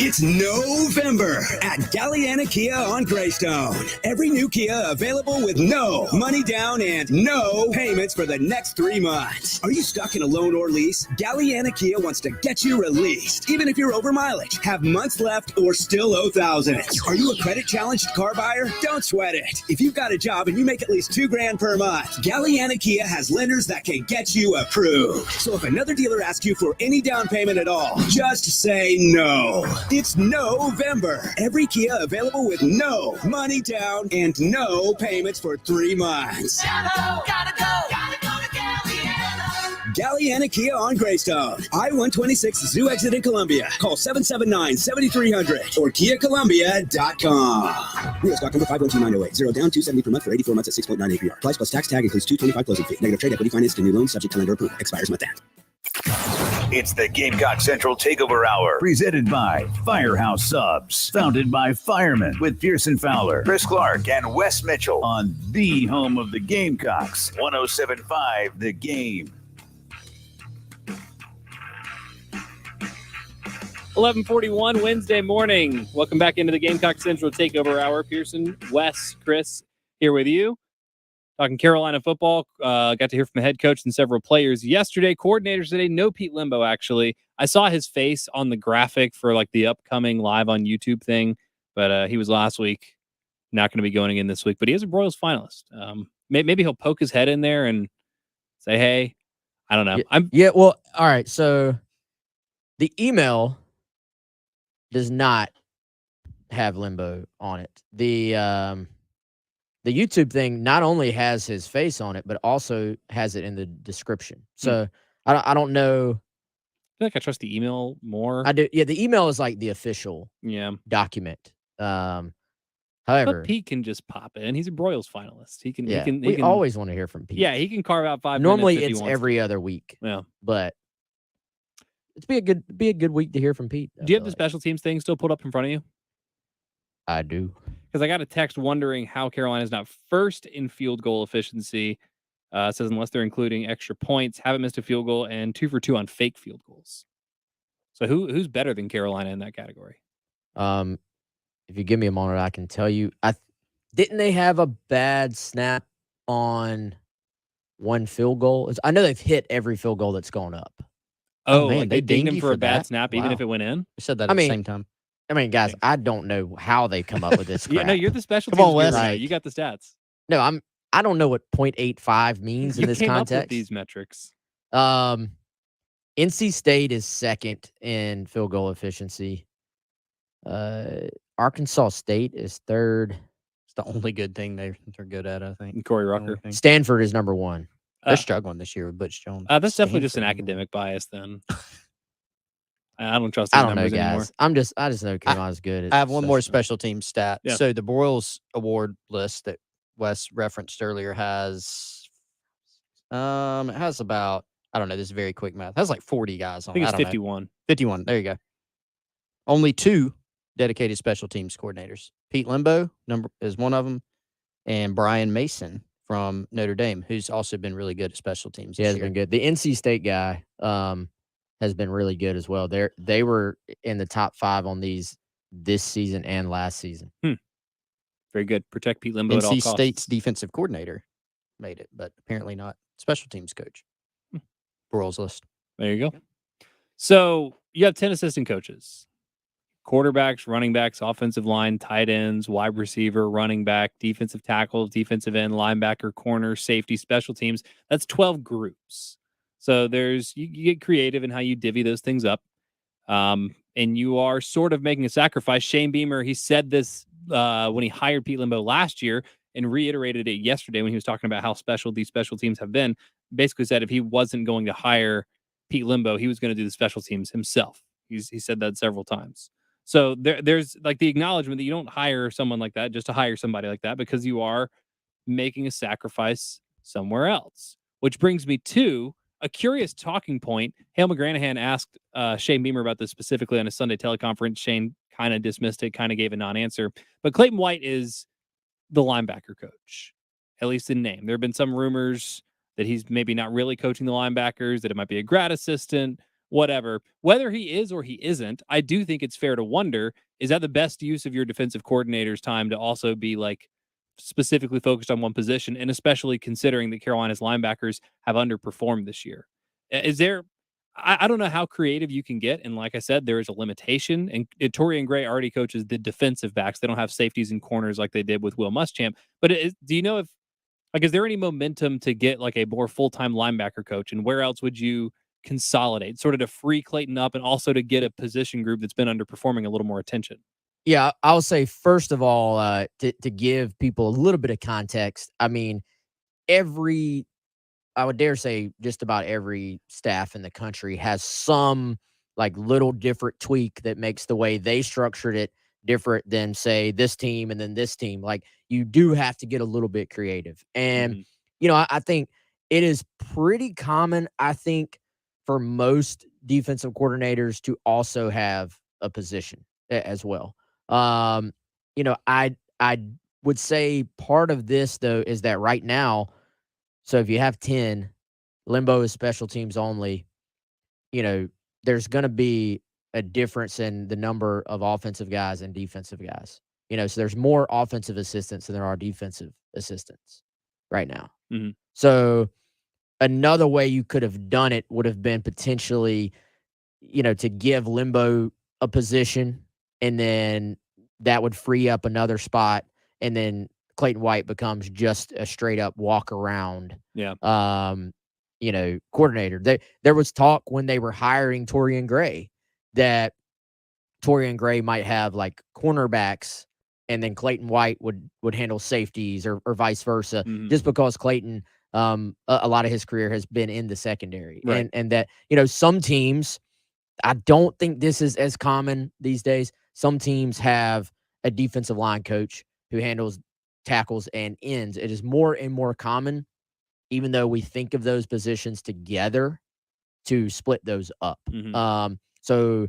It's November at Galliana Kia on Greystone. Every new Kia available with no money down and no payments for the next 3 months. Are you stuck in a loan or lease? Galliana Kia wants to get you released, even if you're over mileage, have months left, or still owe thousands. Are you a credit-challenged car buyer? Don't sweat it. If you've got a job and you make at least $2,000 per month, Galliana Kia has lenders that can get you approved. So if another dealer asks you for any down payment at all, just say no. It's November. Every Kia available with no money down and no payments for 3 months. Gotta go to Galliana. Galliana Kia on Greystone. I-126 Zoo Exit in Columbia. Call 779-7300 or KiaColumbia.com. Real stock number 512908. 0 down, $270 per month for 84 months at 6.9 APR. Price plus tax tag includes $225 closing fee. Negative trade equity financed to new loans subject to lender approval. Expires month end. It's the Gamecock Central Takeover Hour, presented by Firehouse Subs, founded by firemen with Pearson Fowler, Chris Clark, and Wes Mitchell on the home of the Gamecocks, 107.5 The Game. 11:41 Wednesday morning. Welcome back into the Gamecock Central Takeover Hour. Pearson, Wes, Chris here with you. Talking Carolina football, got to hear from the head coach and several players yesterday. Coordinators today, no Pete Limbo, actually. I saw his face on the graphic for like the upcoming live on YouTube thing, but he was last week. Not going to be going again this week, but he is a Royals finalist. Maybe he'll poke his head in there and say, hey, I don't know. Well, all right. So the email does not have Limbo on it. The YouTube thing not only has his face on it, but also has it in the description. So I don't know. I feel like I trust the email more. I do. Yeah, the email is like the official document. However, But Pete can just pop in. He's a Broyles finalist. He can. yeah, He we can always want to hear from Pete. Yeah, he can carve out 5 Normally minutes. If it's he wants every to. other week. Yeah, but it's be a good week to hear from Pete. Do you have the special teams thing still pulled up in front of you? I do. Because I got a text wondering how Carolina's not first in field goal efficiency. It says unless they're including extra points, haven't missed a field goal, and 2 for 2 on fake field goals. So who's better than Carolina in that category? If you give me a moment, I can tell you. Didn't they have a bad snap on one field goal? I know they've hit every field goal that's gone up. Oh, man, like they they dinged dinged him you for a for bad that? snap, even if Wow. it went in. We said that I at mean, the same time. I mean, guys, I don't know how they come up with this crap. Yeah, no, you're the special Come on, teams Wes. guru now. Like- You got the stats. No, I don't know what 0.85 means in You this came context. up with these metrics. NC State is second in field goal efficiency. Arkansas State is third. It's the only good thing they're good at, I think. And Corey The only Rucker. thing. Stanford is number one. They're struggling this year with Butch Jones. That's definitely just an Stanford. academic bias then. I don't trust I these don't know, numbers anymore. guys. I just know Carolina's good. At I have one more special special team stat. Yeah. So the Broyles Award list that Wes referenced earlier has it has about, I don't know, this is very quick math. It has like 40 guys on I think it's don't know. 51. 51. There you go. Only 2 dedicated special teams coordinators. Pete Limbo is one of them, and Brian Mason from Notre Dame, who's also been really good at special teams. He this has year. been good. The NC State guy has been really good as well. They were in the top 5 on these this season and last season. Very good. Protect Pete Limbo at all NC costs. State's defensive coordinator made it, but apparently not special teams coach. Broyles list. There you go. So you have 10 assistant coaches. Quarterbacks, running backs, offensive line, tight ends, wide receiver, running back, defensive tackle, defensive end, linebacker, corner, safety, special teams. That's 12 groups. So you get creative in how you divvy those things up. And you are sort of making a sacrifice. Shane Beamer, he said this when he hired Pete Limbo last year and reiterated it yesterday when he was talking about how special these special teams have been. Basically said if he wasn't going to hire Pete Limbo, he was going to do the special teams himself. He said that several times. So there's like the acknowledgement that you don't hire someone like that just to hire somebody like that, because you are making a sacrifice somewhere else. Which brings me to a curious talking point. Hale McGranahan asked Shane Beamer about this specifically on a Sunday teleconference. Shane kind of dismissed it, kind of gave a non-answer. But Clayton White is the linebacker coach, at least in name. There have been some rumors that he's maybe not really coaching the linebackers, that it might be a grad assistant, whatever. Whether he is or he isn't, I do think it's fair to wonder, is that the best use of your defensive coordinator's time to also be like specifically focused on one position, and especially considering that Carolina's linebackers have underperformed this year? Is there, I don't know how creative you can get. And like I said, there is a limitation, and Torian Gray already coaches the defensive backs. They don't have safeties and corners like they did with Will Muschamp. But do you know if, like, is there any momentum to get like a more full-time linebacker coach, and where else would you consolidate, sort of to free Clayton up and also to get a position group that's been underperforming a little more attention? Yeah, I'll say first of all, to give people a little bit of context. I mean, I would dare say just about every staff in the country has some like little different tweak that makes the way they structured it different than, say, this team and then this team. Like, you do have to get a little bit creative. And, I think it is pretty common, I think, for most defensive coordinators to also have a position as well. I would say part of this, though, is that right now, so if you have 10, Limbo is special teams only, there's going to be a difference in the number of offensive guys and defensive guys. So there's more offensive assistants than there are defensive assistants right now. Mm-hmm. So another way you could have done it would have been potentially, to give Limbo a position, and then that would free up another spot, and then Clayton White becomes just a straight up walk around, coordinator. There was talk when they were hiring Torian Gray that Torian Gray might have like cornerbacks, and then Clayton White would handle safeties or vice versa, just because Clayton, a lot of his career has been in the secondary. Right. And that, some teams, I don't think this is as common these days. Some teams have a defensive line coach who handles tackles and ends. It is more and more common, even though we think of those positions together, to split those up. So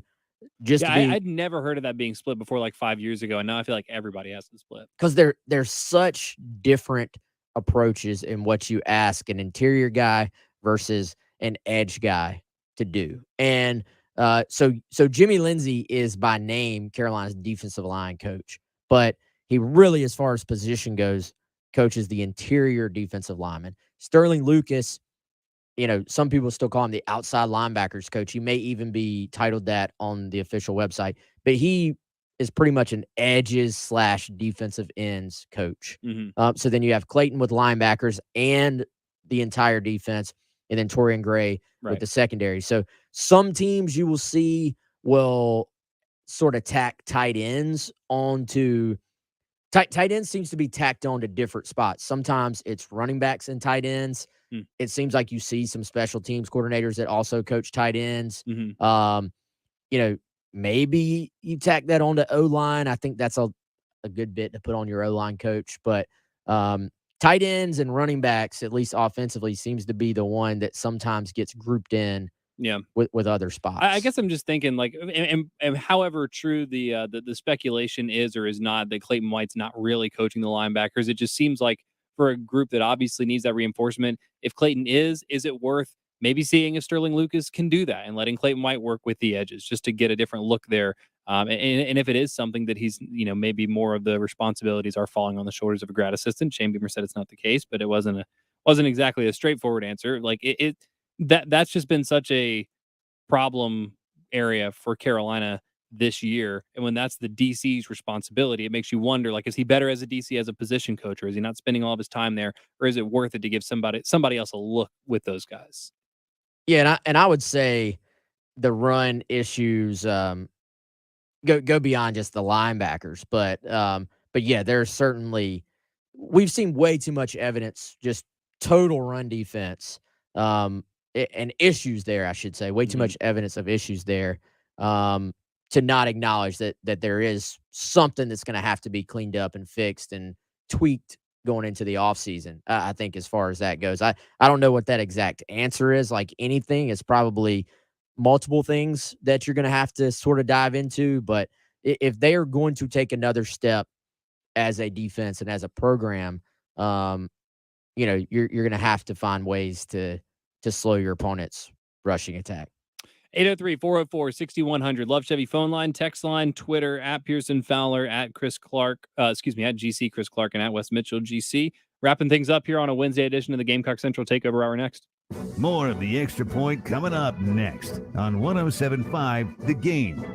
just to be, I'd never heard of that being split before like 5 years ago, and now I feel like everybody has to split. because they're such different approaches in what you ask an interior guy versus an edge guy to do. And so Jimmy Lindsey is by name Carolina's defensive line coach, but he really, as far as position goes, coaches the interior defensive lineman. Sterling Lucas, some people still call him the outside linebackers coach. He may even be titled that on the official website, but he is pretty much an edges / defensive ends coach. So then you have Clayton with linebackers and the entire defense, and then Torian Gray with the secondary. So some teams you will see will sort of tack tight ends onto tight ends seems to be tacked on to different spots. Sometimes it's running backs and tight ends. It seems like you see some special teams coordinators that also coach tight ends. Maybe you tack that onto O-line. I think that's a good bit to put on your O-line coach. But tight ends and running backs, at least offensively, seems to be the one that sometimes gets grouped in with other spots. I guess I'm just thinking, like, and however true the speculation is or is not that Clayton White's not really coaching the linebackers, it just seems like for a group that obviously needs that reinforcement, if Clayton is it worth maybe seeing if Sterling Lucas can do that and letting Clayton White work with the edges just to get a different look there? And if it is something that he's, maybe more of the responsibilities are falling on the shoulders of a grad assistant. Shane Beamer said it's not the case, but it wasn't exactly a straightforward answer. Like that's just been such a problem area for Carolina this year. And when that's the DC's responsibility, it makes you wonder, like, is he better as a DC as a position coach, or is he not spending all of his time there, or is it worth it to give somebody else a look with those guys? Yeah, and I would say the run issues go beyond just the linebackers, but yeah, there's certainly, we've seen way too much evidence, just total run defense, and issues there, I should say, way too much evidence of issues there, to not acknowledge that there is something that's going to have to be cleaned up and fixed and tweaked going into the offseason. I think as far as that goes, I don't know what that exact answer is. Like anything, it's probably multiple things that you're going to have to sort of dive into. But if they are going to take another step as a defense and as a program, you're going to have to find ways to slow your opponent's rushing attack. 803-404-6100. Love Chevy phone line, text line, Twitter, at Pearson Fowler, at Chris Clark, at GC Chris Clark, and at Wes Mitchell GC. Wrapping things up here on a Wednesday edition of the Gamecock Central Takeover Hour next. More of the Extra Point coming up next on 107.5 The Game.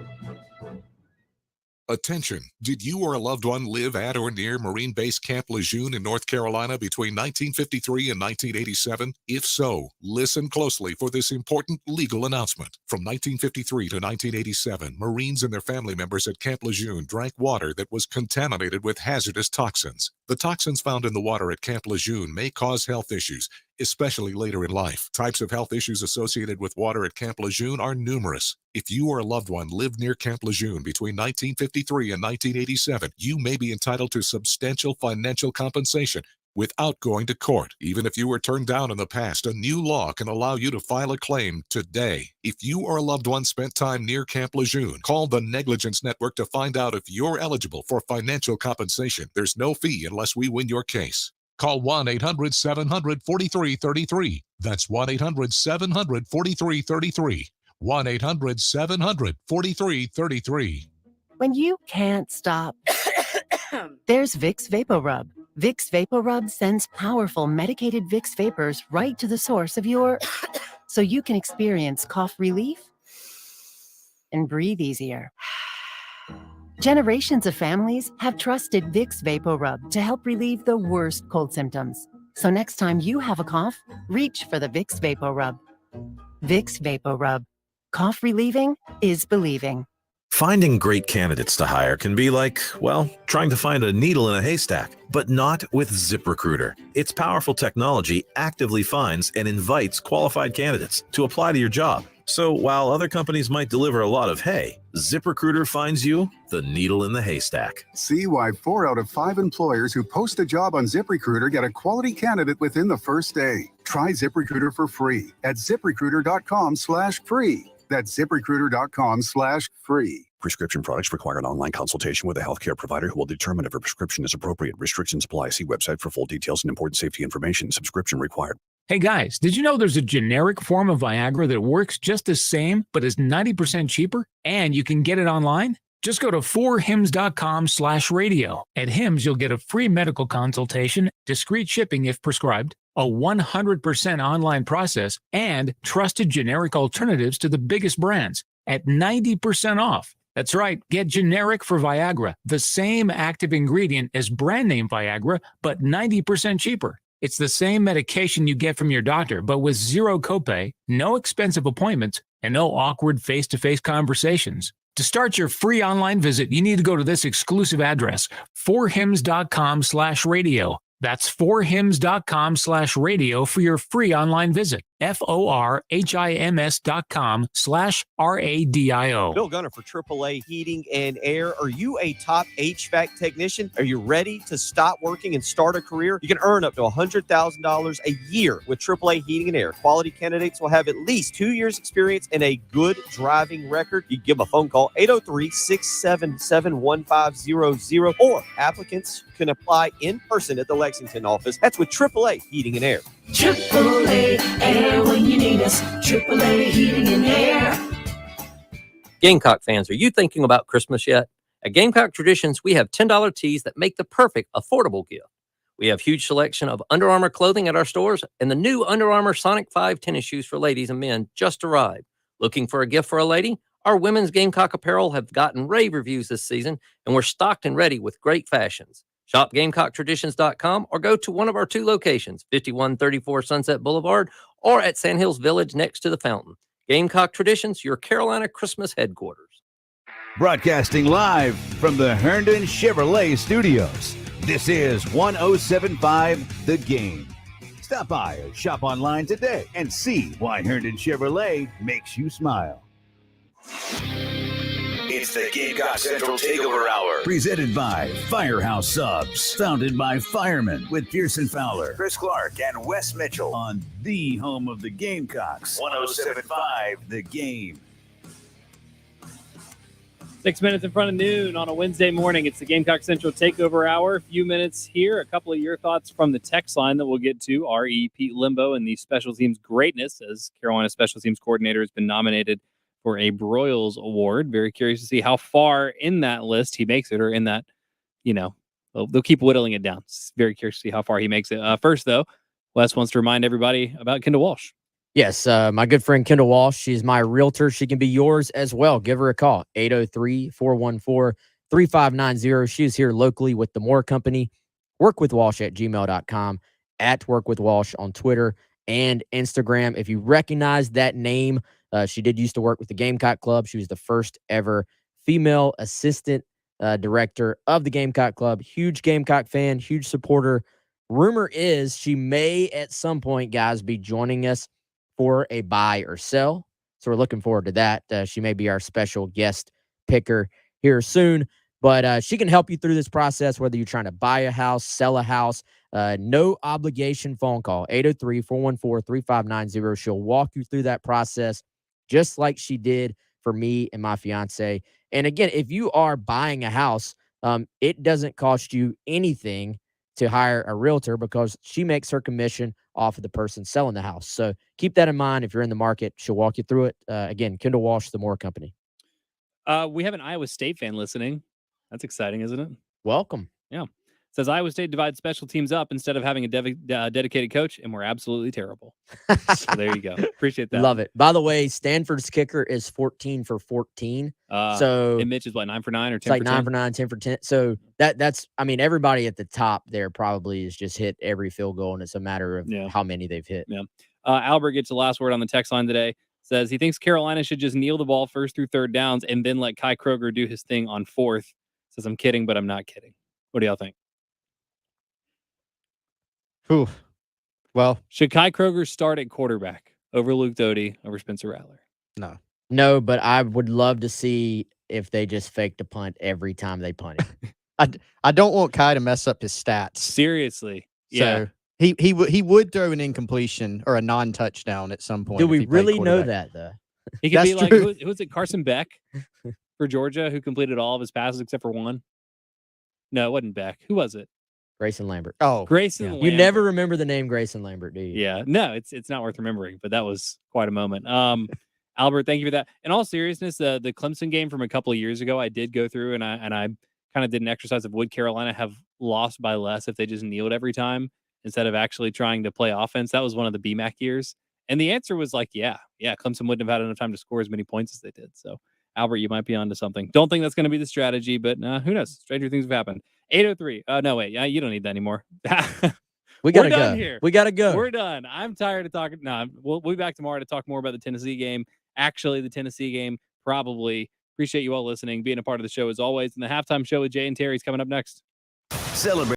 Attention. Did you or a loved one live at or near Marine Base Camp Lejeune in North Carolina between 1953 and 1987? If so, listen closely for this important legal announcement. From 1953 to 1987, Marines and their family members at Camp Lejeune drank water that was contaminated with hazardous toxins. The toxins found in the water at Camp Lejeune may cause health issues, especially later in life. Types of health issues associated with water at Camp Lejeune are numerous. If you or a loved one lived near Camp Lejeune between 1953 and 1987, you may be entitled to substantial financial compensation without going to court. Even if you were turned down in the past, a new law can allow you to file a claim today. If you or a loved one spent time near Camp Lejeune, call the Negligence Network to find out if you're eligible for financial compensation. There's no fee unless we win your case. Call 1-800-700-4333. That's 1-800-700-4333. 1-800-700-4333. When you can't stop, there's Vicks VapoRub. Vicks VapoRub sends powerful medicated Vicks vapors right to the source of your... so you can experience cough relief and breathe easier. Generations of families have trusted Vicks VapoRub to help relieve the worst cold symptoms. So next time you have a cough, reach for the Vicks VapoRub. Vicks VapoRub. Cough relieving is believing. Finding great candidates to hire can be like, well, trying to find a needle in a haystack, but not with ZipRecruiter. Its powerful technology actively finds and invites qualified candidates to apply to your job. So while other companies might deliver a lot of hay, ZipRecruiter finds you the needle in the haystack. See why 4 out of 5 employers who post a job on ZipRecruiter get a quality candidate within the first day. Try ZipRecruiter for free at ZipRecruiter.com/free. That's ZipRecruiter.com/free. Prescription products require an online consultation with a healthcare provider who will determine if a prescription is appropriate. Restrictions apply. See website for full details and important safety information. Subscription required. Hey guys, did you know there's a generic form of Viagra that works just the same, but is 90% cheaper? And you can get it online? Just go to 4hims.com/radio. At Hims, you'll get a free medical consultation, discreet shipping if prescribed, a 100% online process, and trusted generic alternatives to the biggest brands at 90% off. That's right, get generic for Viagra, the same active ingredient as brand name Viagra, but 90% cheaper. It's the same medication you get from your doctor, but with zero copay, no expensive appointments, and no awkward face-to-face conversations. To start your free online visit, you need to go to this exclusive address, 4hims.com/radio. That's 4hims.com/radio for your free online visit. FORHIMS.com/RADIO. Bill Gunner for AAA Heating and Air. Are you a top HVAC technician? Are you ready to stop working and start a career? You can earn up to $100,000 a year with AAA Heating and Air. Quality candidates will have at least 2 years experience and a good driving record. You give them a phone call, 803-677-1500, or applicants can apply in person at the Lexington office. That's with AAA Heating and Air. AAA Air when you need us. AAA Heating and Air. Gamecock fans, are you thinking about Christmas yet? At Gamecock Traditions, we have $10 tees that make the perfect affordable gift. We have huge selection of Under Armour clothing at our stores, and the new Under Armour Sonic 5 tennis shoes for ladies and men just arrived. Looking for a gift for a lady? Our women's Gamecock apparel have gotten rave reviews this season, and we're stocked and ready with great fashions. Shop GamecockTraditions.com or go to one of our 2 locations, 5134 Sunset Boulevard or at Sandhills Village next to the fountain. Gamecock Traditions, your Carolina Christmas headquarters. Broadcasting live from the Herndon Chevrolet Studios. This is 1075 The Game. Stop by or shop online today and see why Herndon Chevrolet makes you smile. It's the Gamecock Central Takeover Hour. Presented by Firehouse Subs. Founded by firemen with Pearson Fowler, Chris Clark, and Wes Mitchell. on the home of the Gamecocks. 1075 The Game. 6 minutes in front of noon on a Wednesday morning. It's the Gamecock Central Takeover Hour. A few minutes here. A couple of your thoughts from the text line that we'll get to. R.E. Pete Limbo and the special teams greatness as Carolina special teams coordinator has been nominated for a Broyles Award. Very curious to see how far in that list he makes it, or in that, they'll keep whittling it down. Very curious to see how far he makes it. First, though, Wes wants to remind everybody about Kendall Walsh. Yes, my good friend Kendall Walsh. She's my realtor. She can be yours as well. Give her a call, 803-414-3590. She's here locally with the Moore Company. Workwithwalsh@gmail.com, at workwithwalsh on Twitter and Instagram. If you recognize that name, she did used to work with the Gamecock Club. She was the first ever female assistant director of the Gamecock Club. Huge Gamecock fan, huge supporter. Rumor is she may at some point, guys, be joining us for a buy or sell. So we're looking forward to that. She may be our special guest picker here soon. But she can help you through this process, whether you're trying to buy a house, sell a house. No obligation phone call, 803-414-3590. She'll walk you through that process just like she did for me and my fiance. And again, if you are buying a house, it doesn't cost you anything to hire a realtor because she makes her commission off of the person selling the house. So keep that in mind. If you're in the market, she'll walk you through it. Again, Kendall Walsh, the Moore Company. We have an Iowa State fan listening. That's exciting, isn't it? Welcome. Yeah. Says Iowa State divides special teams up instead of having a dedicated coach, and we're absolutely terrible. So there you go. Appreciate that. Love it. By the way, Stanford's kicker is 14 for 14. So and Mitch is what, 9 for 9 or 10 it's like for 9 10? for 9, 10 for 10. So that's I mean, everybody at the top there probably has just hit every field goal, and it's a matter of how many they've hit. Yeah. Albert gets the last word on the text line today. Says he thinks Carolina should just kneel the ball first through third downs and then let Kai Kroger do his thing on fourth. Says I'm kidding, but I'm not kidding. What do y'all think? Well, should Kai Kroger start at quarterback over Luke Doty over Spencer Rattler? No, but I would love to see if they just faked a punt every time they punted. I don't want Kai to mess up his stats. Seriously. Yeah. So he would throw an incompletion or a non-touchdown at some point. Do if we he played really know quarterback. that, though? He could That's be like, true. who was it, Carson Beck for Georgia, who completed all of his passes except for one? No, it wasn't Beck. Who was it? Grayson Lambert. Oh, Grayson Yeah. Lambert. You never remember the name Grayson Lambert, do you? Yeah. No, it's not worth remembering, but that was quite a moment. Albert, thank you for that. In all seriousness, the Clemson game from a couple of years ago, I did go through and I kind of did an exercise of would Carolina have lost by less if they just kneeled every time instead of actually trying to play offense. That was one of the BMAC years. And the answer was like, yeah, Clemson wouldn't have had enough time to score as many points as they did. So, Albert, you might be onto something. Don't think that's going to be the strategy, but who knows? Stranger things have happened. 8:03. No, wait. You don't need that anymore. We gotta We're done go. here. We gotta go. We're done. I'm tired of talking. No, we'll be back tomorrow to talk more about the Tennessee game. Actually, the Tennessee game, probably. Appreciate you all listening, being a part of the show as always. And the halftime show with Jay and Terry is coming up next. Celebrate